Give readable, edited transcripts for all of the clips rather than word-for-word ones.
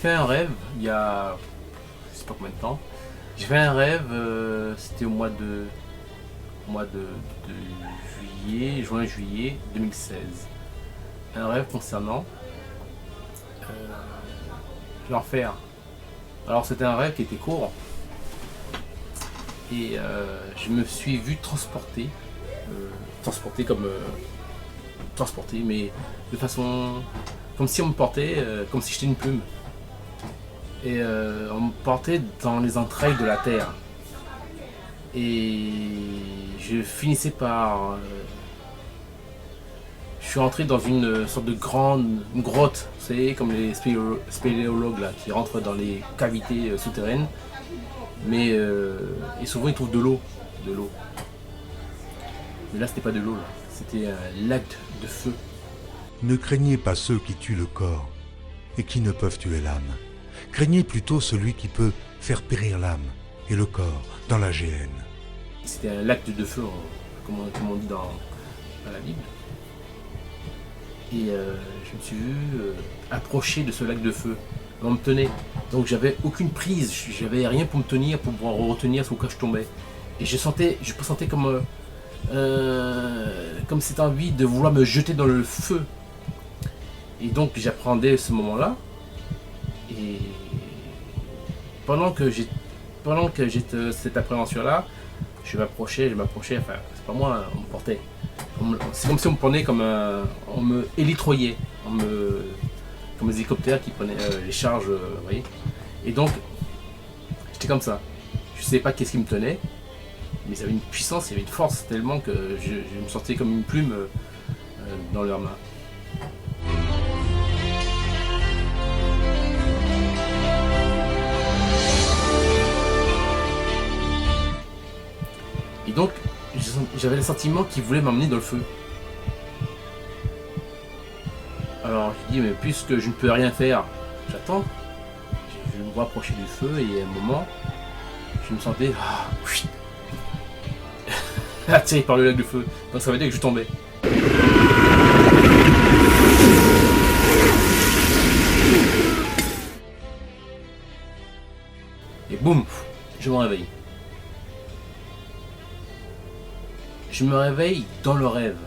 fait un rêve il y a, je sais pas combien de temps. J'ai fait un rêve, c'était au mois de juillet, juin-juillet 2016. Un rêve concernant l'enfer. Alors c'était un rêve qui était court et je me suis vu transporté mais de façon comme si on me portait, comme si j'étais une plume. Et on me portait dans les entrailles de la terre. Et je finissais par... je suis rentré dans une sorte de grande grotte, vous savez, comme les spéléologues là, qui rentrent dans les cavités souterraines. Mais et souvent ils trouvent de l'eau. Mais là c'était pas de l'eau, là. C'était un lac de feu. Ne craignez pas ceux qui tuent le corps et qui ne peuvent tuer l'âme. Craignez plutôt celui qui peut faire périr l'âme et le corps dans la géhenne. C'était un lac de feu, comme on dit dans la Bible. Et je me suis vu approcher de ce lac de feu. On me tenait. Donc j'avais aucune prise, j'avais rien pour me tenir, pour pouvoir retenir sous quoi je tombais. Et je sentais comme cette envie de vouloir me jeter dans le feu. Et donc j'appréhendais ce moment-là. Et pendant que j'ai cette appréhension-là, je m'approchais, enfin c'est pas moi, on me portait. C'est comme si on me prenait on me élitroyait, comme les hélicoptères qui prenaient les charges, vous voyez. Et donc, j'étais comme ça. Je savais pas qu'est-ce qui me tenait, mais ça avait une puissance, il y avait une force tellement que je me sentais comme une plume dans leurs mains. Et donc, j'avais le sentiment qu'ils voulaient m'emmener dans le feu. Alors, je dis, mais puisque je ne peux rien faire, j'attends. Je me vois approcher du feu et à un moment, je me sentais attiré par le lac de feu. Donc ça veut dire que je tombais. Et boum, je me réveille. Je me réveille dans le rêve.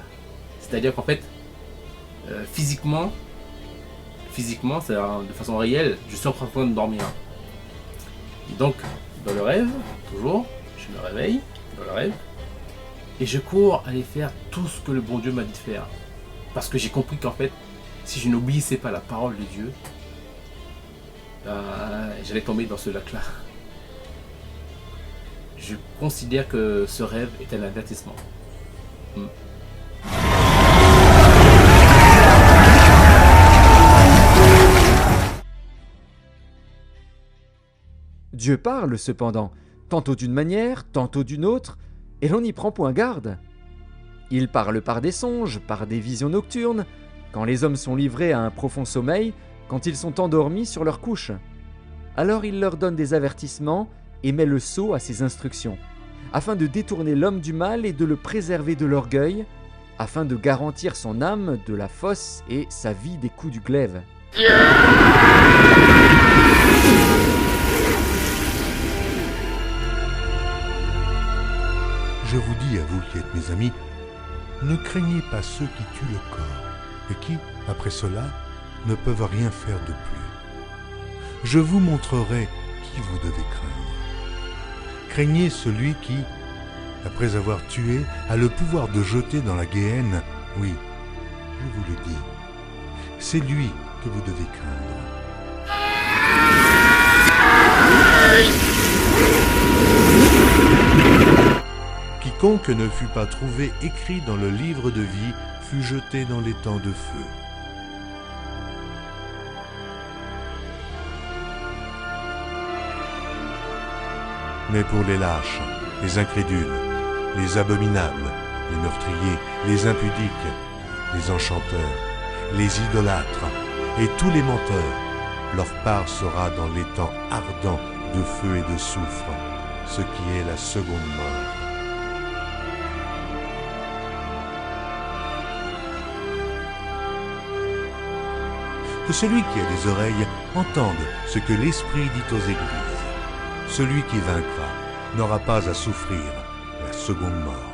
C'est-à-dire qu'en fait, physiquement, c'est-à-dire de façon réelle, je suis en train de dormir. Et donc, dans le rêve, toujours, je me réveille dans le rêve et je cours aller faire tout ce que le bon Dieu m'a dit de faire. Parce que j'ai compris qu'en fait, si je n'obéissais pas à la parole de Dieu, j'allais tomber dans ce lac-là. Je considère que ce rêve est un avertissement. Dieu parle cependant, tantôt d'une manière, tantôt d'une autre, et l'on n'y prend point garde. Il parle par des songes, par des visions nocturnes, quand les hommes sont livrés à un profond sommeil, quand ils sont endormis sur leur couche. Alors il leur donne des avertissements et met le sceau à ses instructions, afin de détourner l'homme du mal et de le préserver de l'orgueil, afin de garantir son âme de la fosse et sa vie des coups du glaive. Je vous dis à vous qui êtes mes amis, ne craignez pas ceux qui tuent le corps et qui, après cela, ne peuvent rien faire de plus. Je vous montrerai qui vous devez craindre. Craignez celui qui, après avoir tué, a le pouvoir de jeter dans la géhenne. Oui, je vous le dis, c'est lui que vous devez craindre. Quiconque ne fut pas trouvé écrit dans le livre de vie fut jeté dans les temps de feu. Mais pour les lâches, les incrédules, les abominables, les meurtriers, les impudiques, les enchanteurs, les idolâtres et tous les menteurs, leur part sera dans les temps ardents de feu et de soufre, ce qui est la seconde mort. Que celui qui a des oreilles entende ce que l'Esprit dit aux églises. Celui qui vaincra n'aura pas à souffrir la seconde mort.